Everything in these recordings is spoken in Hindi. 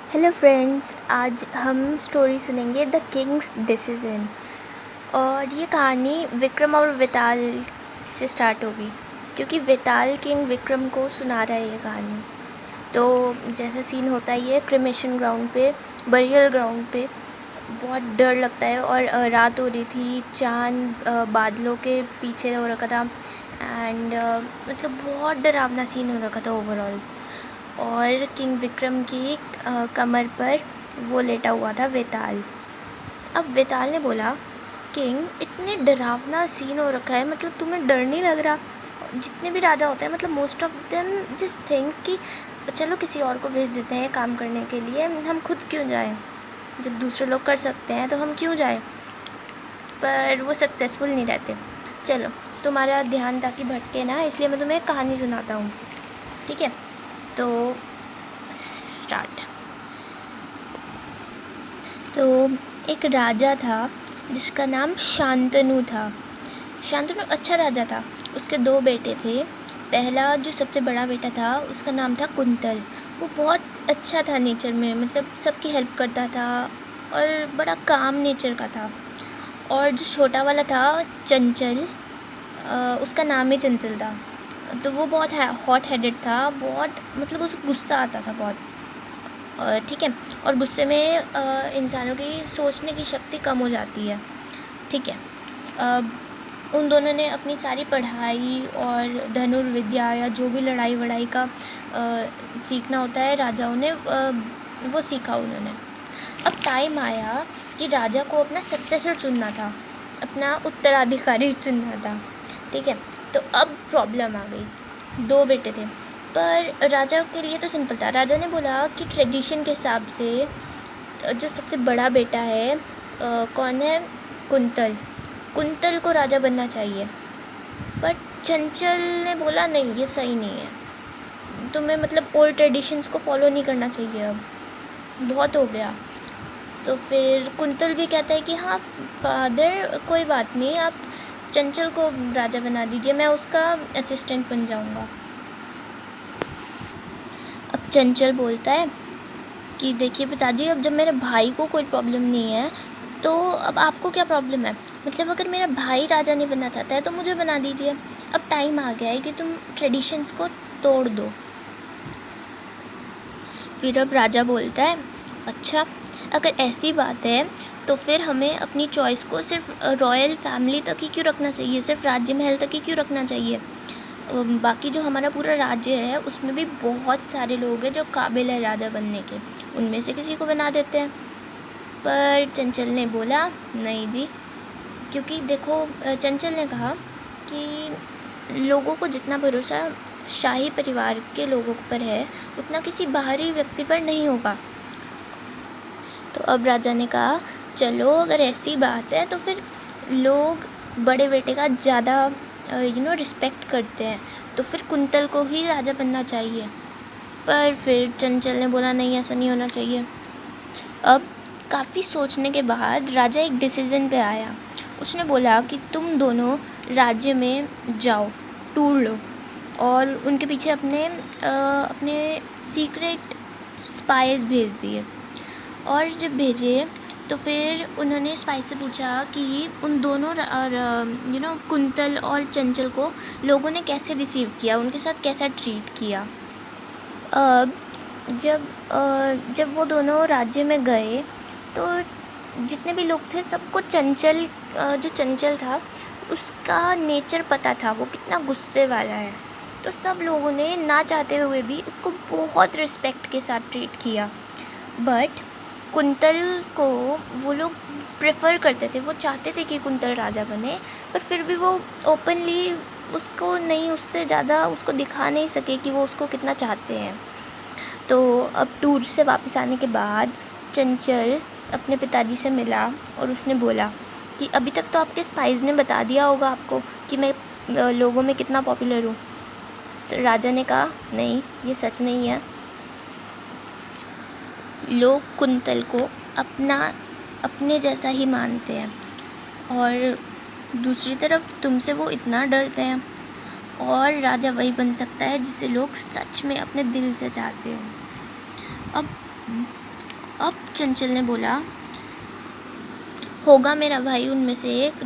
हेलो फ्रेंड्स, आज हम स्टोरी सुनेंगे द किंग्स डिसीजन। और ये कहानी विक्रम और वेताल से स्टार्ट होगी, क्योंकि वेताल किंग विक्रम को सुना रहा है ये कहानी। तो जैसा सीन होता है ये क्रिमेशन ग्राउंड पे, बरियल ग्राउंड पे बहुत डर लगता है। और रात हो रही थी, चांद बादलों के पीछे हो रखा था। एंड मतलब बहुत डरावना सीन हो रखा था ओवरऑल। और किंग विक्रम की कमर पर वो लेटा हुआ था वेताल। अब वेताल ने बोला, किंग इतने डरावना सीन हो रखा है, मतलब तुम्हें डर नहीं लग रहा? जितने भी राजा होते हैं, मतलब most of them just think कि चलो किसी और को भेज देते हैं काम करने के लिए, हम खुद क्यों जाएं? जब दूसरे लोग कर सकते हैं तो हम क्यों जाएं? पर वो सक्सेसफुल नहीं रहते। चलो, तुम्हारा ध्यान ताकि भटके ना, इसलिए मैं तुम्हें एक कहानी सुनाता हूँ, ठीक है? तो स्टार्ट। तो एक राजा था जिसका नाम शांतनु था। शांतनु अच्छा राजा था। उसके दो बेटे थे। पहला जो सबसे बड़ा बेटा था उसका नाम था कुंतल। वो बहुत अच्छा था नेचर में, मतलब सबकी हेल्प करता था और बड़ा काम नेचर का था। और जो छोटा वाला था चंचल, उसका नाम ही चंचल था। तो वो बहुत हॉट हेडेड था, बहुत मतलब उसको गुस्सा आता था बहुत। ठीक है। और गुस्से में इंसानों की सोचने की शक्ति कम हो जाती है, ठीक है। उन दोनों ने अपनी सारी पढ़ाई और धनुर्विद्या या जो भी लड़ाई वड़ाई का सीखना होता है राजाओं ने, वो सीखा उन्होंने। अब टाइम आया कि राजा को अपना सक्सेसर चुनना था, अपना उत्तराधिकारी चुनना था, ठीक है। तो अब प्रॉब्लम आ गई। दो बेटे थे, पर राजा के लिए तो सिंपल था। राजा ने बोला कि ट्रेडिशन के हिसाब से जो सबसे बड़ा बेटा है, कौन है? कुंतल। कुंतल को राजा बनना चाहिए। पर चंचल ने बोला, नहीं, ये सही नहीं है, तुम्हें मतलब ओल्ड ट्रेडिशंस को फॉलो नहीं करना चाहिए, अब बहुत हो गया। तो फिर कुंतल भी कहता है कि हाँ फादर, कोई बात नहीं, आप चंचल को राजा बना दीजिए, मैं उसका असिस्टेंट बन जाऊँगा। अब चंचल बोलता है कि देखिए पिताजी, अब जब मेरे भाई को कोई प्रॉब्लम नहीं है तो अब आपको क्या प्रॉब्लम है? मतलब अगर मेरा भाई राजा नहीं बनना चाहता है तो मुझे बना दीजिए। अब टाइम आ गया है कि तुम ट्रेडिशंस को तोड़ दो। फिर अब राजा बोलता है, अच्छा अगर ऐसी बात है तो फिर हमें अपनी चॉइस को सिर्फ रॉयल फैमिली तक ही क्यों रखना चाहिए, सिर्फ राज्य महल तक ही क्यों रखना चाहिए? बाकी जो हमारा पूरा राज्य है उसमें भी बहुत सारे लोग हैं जो काबिल है राजा बनने के, उनमें से किसी को बना देते हैं। पर चंचल ने बोला, नहीं जी, क्योंकि देखो, चंचल ने कहा कि लोगों को जितना भरोसा शाही परिवार के लोगों पर है उतना किसी बाहरी व्यक्ति पर नहीं होगा। तो अब राजा ने कहा, चलो अगर ऐसी बात है तो फिर लोग बड़े बेटे का ज़्यादा रिस्पेक्ट करते हैं, तो फिर कुंतल को ही राजा बनना चाहिए। पर फिर चंचल ने बोला, नहीं, ऐसा नहीं होना चाहिए। अब काफ़ी सोचने के बाद राजा एक डिसीज़न पे आया। उसने बोला कि तुम दोनों राज्य में जाओ, टूर लो, और उनके पीछे अपने सीक्रेट स्पाइस भेज दिए। और जब भेजे तो फिर उन्होंने स्पाई से पूछा कि उन दोनों कुंतल और चंचल को लोगों ने कैसे रिसीव किया, उनके साथ कैसा ट्रीट किया। अब जब वो दोनों राज्य में गए तो जितने भी लोग थे सबको जो चंचल था उसका नेचर पता था, वो कितना गुस्से वाला है। तो सब लोगों ने ना चाहते हुए भी उसको बहुत रिस्पेक्ट के साथ ट्रीट किया। बट कुंतल को वो लोग प्रेफर करते थे, वो चाहते थे कि कुंतल राजा बने, पर फिर भी वो ओपनली उससे ज़्यादा उसको दिखा नहीं सके कि वो उसको कितना चाहते हैं। तो अब टूर से वापस आने के बाद चंचल अपने पिताजी से मिला और उसने बोला कि अभी तक तो आपके स्पाइस ने बता दिया होगा आपको कि मैं लोगों में कितना पॉपुलर हूँ। राजा ने कहा, नहीं, ये सच नहीं है। लोग कुंतल को अपने जैसा ही मानते हैं, और दूसरी तरफ तुमसे वो इतना डरते हैं, और राजा वही बन सकता है जिसे लोग सच में अपने दिल से चाहते हो। अब अब चंचल ने बोला, होगा मेरा भाई उनमें से एक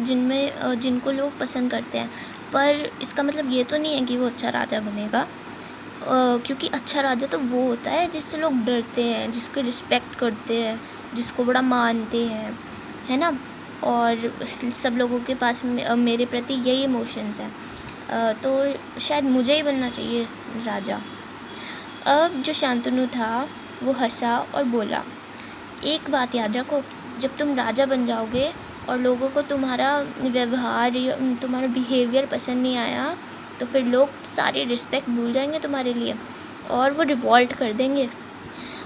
जिनको लोग पसंद करते हैं, पर इसका मतलब ये तो नहीं है कि वो अच्छा राजा बनेगा, क्योंकि अच्छा राजा तो वो होता है जिससे लोग डरते हैं, जिसको रिस्पेक्ट करते हैं, जिसको बड़ा मानते हैं, है ना। और सब लोगों के पास मेरे प्रति यही इमोशंस हैं, तो शायद मुझे ही बनना चाहिए राजा। अब जो शांतनु था वो हंसा और बोला, एक बात याद रखो, जब तुम राजा बन जाओगे और लोगों को तुम्हारा व्यवहार या तुम्हारा बिहेवियर पसंद नहीं आया, तो फिर लोग सारी रिस्पेक्ट भूल जाएंगे तुम्हारे लिए और वो रिवॉल्ट कर देंगे।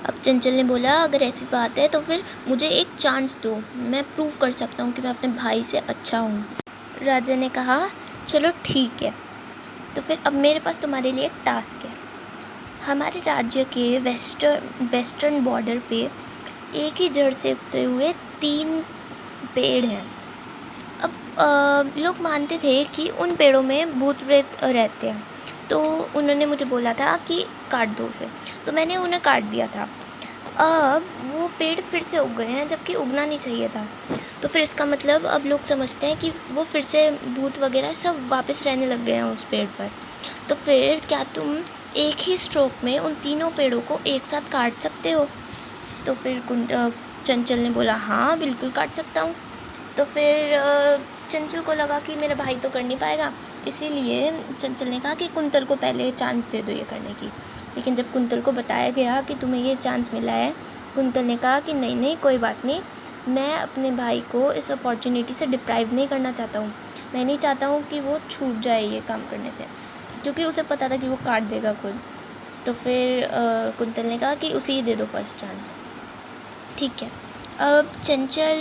अब चंचल ने बोला, अगर ऐसी बात है तो फिर मुझे एक चांस दो, मैं प्रूव कर सकता हूँ कि मैं अपने भाई से अच्छा हूँ। राजा ने कहा, चलो ठीक है, तो फिर अब मेरे पास तुम्हारे लिए एक टास्क है। हमारे राज्य के वेस्टर्न बॉर्डर पे एक ही जड़ से उगते हुए 3 पेड़ हैं। अब लोग मानते थे कि उन पेड़ों में भूत प्रेत रहते हैं, तो उन्होंने मुझे बोला था कि काट दो उसे, तो मैंने उन्हें काट दिया था। अब वो पेड़ फिर से उग गए हैं, जबकि उगना नहीं चाहिए था। तो फिर इसका मतलब अब लोग समझते हैं कि वो फिर से भूत वगैरह सब वापस रहने लग गए हैं उस पेड़ पर। तो फिर क्या तुम एक ही स्ट्रोक में उन तीनों पेड़ों को एक साथ काट सकते हो? तो फिर चंचल ने बोला, हाँ बिल्कुल काट सकता हूँ। तो फिर चंचल को लगा कि मेरा भाई तो कर नहीं पाएगा, इसीलिए चंचल ने कहा कि कुंतल को पहले चांस दे दो ये करने की। लेकिन जब कुंतल को बताया गया कि तुम्हें ये चांस मिला है, कुंतल ने कहा कि नहीं नहीं, कोई बात नहीं, मैं अपने भाई को इस अपॉर्चुनिटी से डिप्राइव नहीं करना चाहता हूँ। मैं नहीं चाहता हूँ कि वो छूट जाए ये काम करने से, क्योंकि उसे पता था कि वो काट देगा खुद। तो फिर कुंतल ने कहा कि उसे ही दे दो फर्स्ट चांस। ठीक है। अब चंचल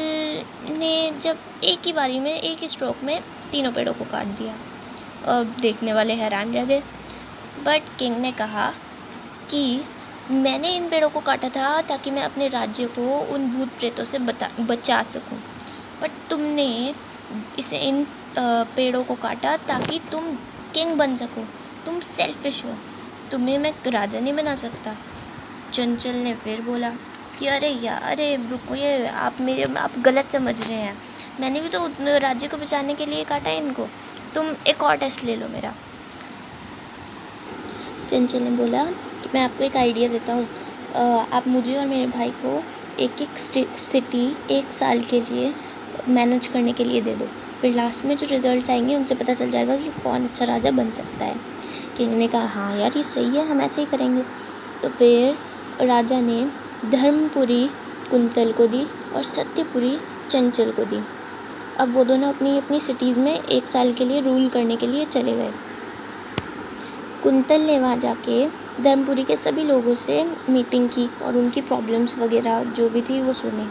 ने जब एक ही बारी में एक ही स्ट्रोक में तीनों पेड़ों को काट दिया, अब देखने वाले हैरान रह गए। बट किंग ने कहा कि मैंने इन पेड़ों को काटा था ताकि मैं अपने राज्य को उन भूत प्रेतों से बचा सकूं, बट तुमने इन पेड़ों को काटा ताकि तुम किंग बन सको। तुम सेल्फिश हो, तुम्हें मैं राजा नहीं बना सकता। चंचल ने फिर बोला कि अरे यार, अरे रुको, ये आप गलत समझ रहे हैं, मैंने भी तो राज्य को बचाने के लिए काटा है इनको, तुम एक और टेस्ट ले लो मेरा। चंचल ने बोला कि मैं आपको एक आइडिया देता हूँ, आप मुझे और मेरे भाई को एक सिटी 1 साल के लिए मैनेज करने के लिए दे दो, फिर लास्ट में जो रिज़ल्ट आएंगे उनसे पता चल जाएगा कि कौन अच्छा राजा बन सकता है। किंग ने कहा, हाँ यार ये सही है, हम ऐसे ही करेंगे। तो फिर राजा ने धर्मपुरी कुंतल को दी और सत्यपुरी चंचल को दी। अब वो दोनों अपनी अपनी सिटीज़ में 1 साल के लिए रूल करने के लिए चले गए। कुंतल ने वहाँ जाके धर्मपुरी के सभी लोगों से मीटिंग की और उनकी प्रॉब्लम्स वगैरह जो भी थी वो सुनी,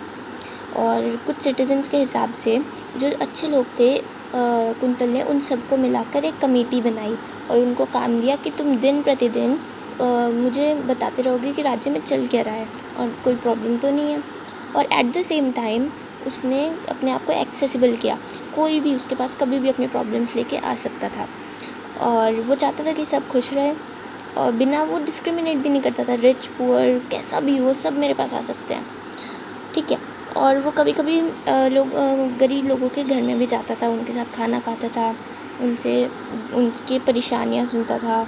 और कुछ सिटीजन्स के हिसाब से जो अच्छे लोग थे, कुंतल ने उन सबको मिलाकर एक कमेटी बनाई और उनको काम दिया कि तुम दिन प्रतिदिन मुझे बताते रहोगे कि राज्य में चल क्या रहा है और कोई प्रॉब्लम तो नहीं है। और एट द सेम टाइम उसने अपने आप को एक्सेसिबल किया, कोई भी उसके पास कभी भी अपनी प्रॉब्लम्स लेके आ सकता था, और वो चाहता था कि सब खुश रहे और बिना वो डिस्क्रिमिनेट भी नहीं करता था, रिच पुअर कैसा भी हो सब मेरे पास आ सकते हैं, ठीक है। और वो कभी कभी गरीब लोगों के घर में भी जाता था, उनके साथ खाना खाता था, उनसे उनकी परेशानियाँ सुनता था,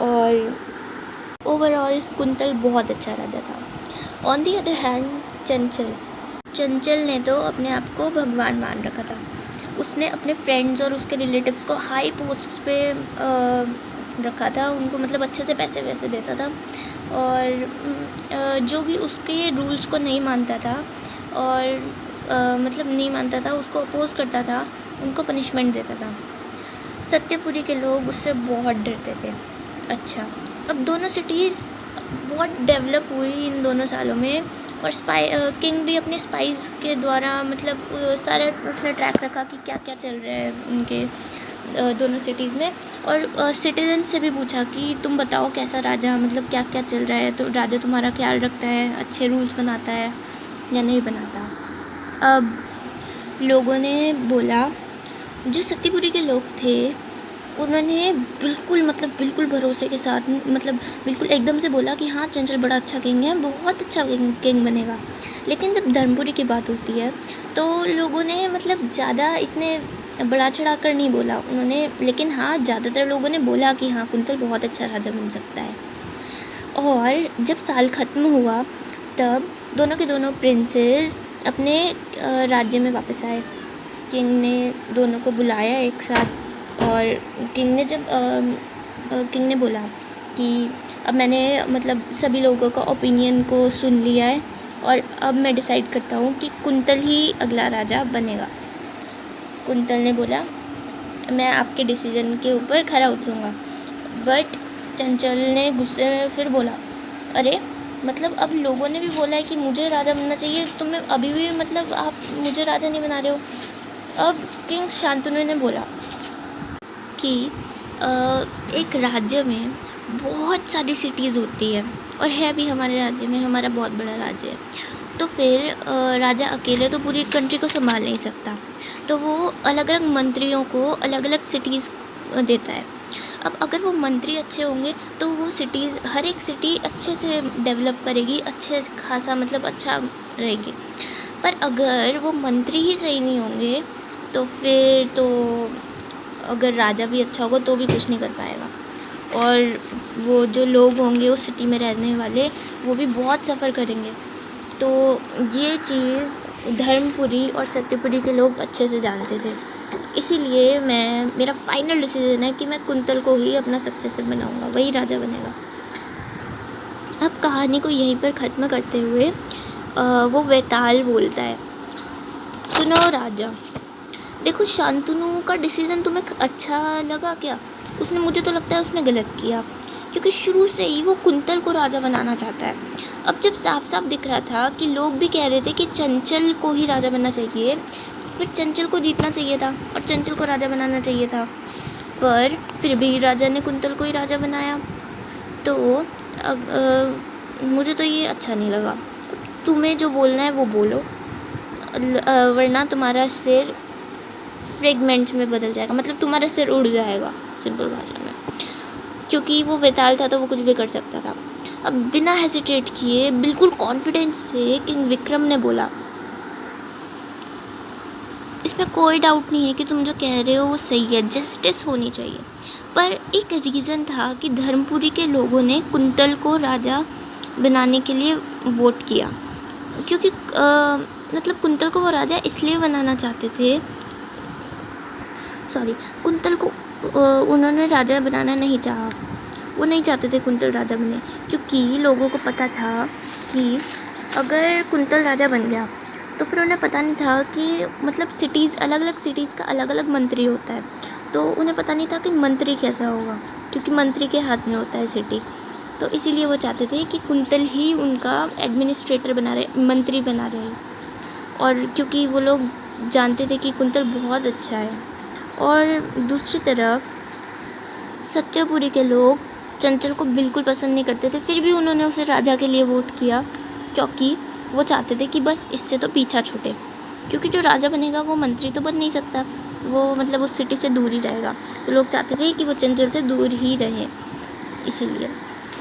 और ओवरऑल कुंतल बहुत अच्छा राजा था। ऑन दी अदर हैंड चंचल ने तो अपने आप को भगवान मान रखा था। उसने अपने फ्रेंड्स और उसके रिलेटिव्स को हाई पोस्ट्स पे रखा था, उनको मतलब अच्छे से पैसे वैसे देता था, और जो भी उसके रूल्स को नहीं मानता था और मतलब नहीं मानता था, उसको अपोज़ करता था, उनको पनिशमेंट देता था। सत्यपुरी के लोग उससे बहुत डरते थे। अच्छा, अब दोनों सिटीज़ बहुत डेवलप हुई इन दोनों सालों में, और किंग भी अपने स्पाइस के द्वारा मतलब सारा उसने ट्रैक रखा कि क्या क्या चल रहा है उनके दोनों सिटीज़ में, और सिटीजन से भी पूछा कि तुम बताओ कैसा राजा, मतलब क्या क्या चल रहा है, तो राजा तुम्हारा ख्याल रखता है, अच्छे रूल्स बनाता है या नहीं बनाता। अब लोगों ने बोला, जो सत्यपुरी के लोग थे उन्होंने बिल्कुल मतलब बिल्कुल भरोसे के साथ मतलब बिल्कुल एकदम से बोला कि हाँ चंचल बड़ा अच्छा किंग है, बहुत अच्छा किंग बनेगा। लेकिन जब धर्मपुरी की बात होती है तो लोगों ने मतलब ज़्यादा इतने बढ़ा चढ़ा कर नहीं बोला उन्होंने, लेकिन हाँ ज़्यादातर लोगों ने बोला कि हाँ कुंतल बहुत अच्छा राजा बन सकता है। और जब साल ख़त्म हुआ तब दोनों के दोनों प्रिंसेस अपने राज्य में वापस आए। किंग ने दोनों को बुलाया एक साथ और किंग ने बोला कि अब मैंने मतलब सभी लोगों का ओपिनियन को सुन लिया है और अब मैं डिसाइड करता हूँ कि कुंतल ही अगला राजा बनेगा। कुंतल ने बोला मैं आपके डिसीजन के ऊपर खरा उतरूँगा। बट चंचल ने गुस्से में फिर बोला अरे मतलब अब लोगों ने भी बोला है कि मुझे राजा बनना चाहिए, तुम्हें अभी भी मतलब आप मुझे राजा नहीं बना रहे हो। अब किंग शांतनु ने बोला कि एक राज्य में बहुत सारी सिटीज़ होती है और है भी हमारे राज्य में, हमारा बहुत बड़ा राज्य है, तो फिर राजा अकेले तो पूरी कंट्री को संभाल नहीं सकता, तो वो अलग अलग मंत्रियों को अलग अलग सिटीज़ देता है। अब अगर वो मंत्री अच्छे होंगे तो वो सिटीज़ हर एक सिटी अच्छे से डेवलप करेगी, अच्छे खासा मतलब अच्छा रहेगी। पर अगर वो मंत्री ही सही नहीं होंगे तो फिर तो अगर राजा भी अच्छा होगा तो भी कुछ नहीं कर पाएगा, और वो जो लोग होंगे उस सिटी में रहने वाले वो भी बहुत सफ़र करेंगे। तो ये चीज़ धर्मपुरी और सत्यपुरी के लोग अच्छे से जानते थे, इसीलिए मेरा फाइनल डिसीजन है कि मैं कुंतल को ही अपना सक्सेसर बनाऊंगा, वही राजा बनेगा। अब कहानी को यहीं पर ख़त्म करते हुए वो वेताल बोलता है सुनो राजा, देखो शांतनु का डिसीज़न तुम्हें अच्छा लगा क्या? उसने, मुझे तो लगता है उसने गलत किया, क्योंकि शुरू से ही वो कुंतल को राजा बनाना चाहता है। अब जब साफ साफ दिख रहा था कि लोग भी कह रहे थे कि चंचल को ही राजा बनना चाहिए, फिर चंचल को जीतना चाहिए था और चंचल को राजा बनाना चाहिए था, पर फिर भी राजा ने कुंतल को ही राजा बनाया। तो मुझे तो ये अच्छा नहीं लगा। तुम्हें जो बोलना है वो बोलो, वरना तुम्हारा सिर फ्रेगमेंट्स में बदल जाएगा, मतलब तुम्हारा सिर उड़ जाएगा सिंपल भाषा में। क्योंकि वो वेताल था तो वो कुछ भी कर सकता था। अब बिना हेजिटेट किए बिल्कुल कॉन्फिडेंस से किंग विक्रम ने बोला इसमें कोई डाउट नहीं है कि तुम जो कह रहे हो वो सही है, जस्टिस होनी चाहिए। पर एक रीज़न था कि धर्मपुरी के लोगों ने कुंतल को राजा बनाने के लिए वोट किया, क्योंकि मतलब कुंतल को वो राजा इसलिए बनाना चाहते थे, कुंतल को उन्होंने राजा बनाना नहीं चाहा, वो नहीं चाहते थे कुंतल राजा बने, क्योंकि लोगों को पता था कि अगर कुंतल राजा बन गया तो फिर उन्हें पता नहीं था कि मतलब सिटीज़, अलग अलग सिटीज़ का अलग अलग मंत्री होता है, तो उन्हें पता नहीं था कि मंत्री कैसा होगा, क्योंकि मंत्री के हाथ में होता है सिटी। तो इसीलिए वो चाहते थे कि कुंतल ही उनका एडमिनिस्ट्रेटर बना रहे, मंत्री बना रहे, और क्योंकि वो लोग जानते थे कि कुंतल बहुत अच्छा है। और दूसरी तरफ सत्यपुरी के लोग चंचल को बिल्कुल पसंद नहीं करते थे, फिर भी उन्होंने उसे राजा के लिए वोट किया, क्योंकि वो चाहते थे कि बस इससे तो पीछा छूटे, क्योंकि जो राजा बनेगा वो मंत्री तो बन नहीं सकता, वो मतलब उस सिटी से दूर ही रहेगा, तो लोग चाहते थे कि वो चंचल से दूर ही रहे। इसीलिए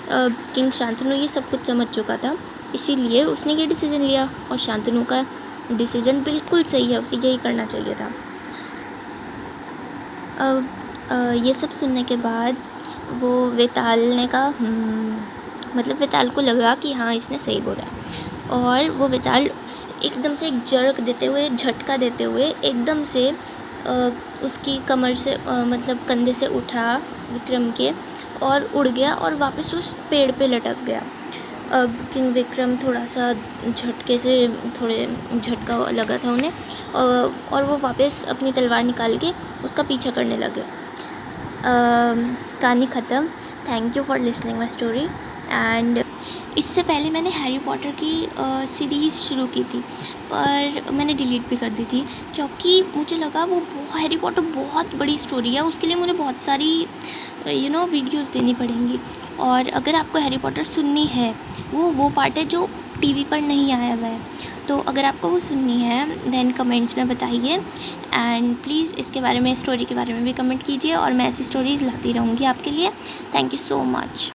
किंग शांतनु ये सब कुछ समझ चुका था, इसीलिए उसने ये डिसीज़न लिया, और शांतनु का डिसीज़न बिल्कुल सही है, उसे यही करना चाहिए था। अब ये सब सुनने के बाद वो वेताल ने कहा मतलब वेताल को लगा कि हाँ इसने सही बोला, और वो वेताल एकदम से एक जर्क देते हुए, झटका देते हुए एकदम से उसकी कमर से मतलब कंधे से उठा विक्रम के और उड़ गया और वापस उस पेड़ पे लटक गया। अब किंग विक्रम थोड़ा सा झटके से, थोड़े झटका लगा था उन्हें, और वो वापस अपनी तलवार निकाल के उसका पीछा करने लगे। कहानी ख़त्म। Thank you for listening my story. And इससे पहले मैंने हैरी पॉटर की सीरीज़ शुरू की थी, पर मैंने डिलीट भी कर दी थी, क्योंकि मुझे लगा वो हैरी पॉटर बहुत बड़ी स्टोरी है, उसके लिए मुझे बहुत सारी वीडियोस देनी पड़ेंगी, और अगर आपको हैरी पॉटर सुननी है वो पार्ट है जो टीवी पर नहीं आया हुआ है, तो अगर आपको वो सुननी है देन कमेंट्स में बताइए, एंड प्लीज़ इसके बारे में, स्टोरी के बारे में भी कमेंट कीजिए, और मैं ऐसी स्टोरीज़ लाती रहूँगी आपके लिए। Thank you so much.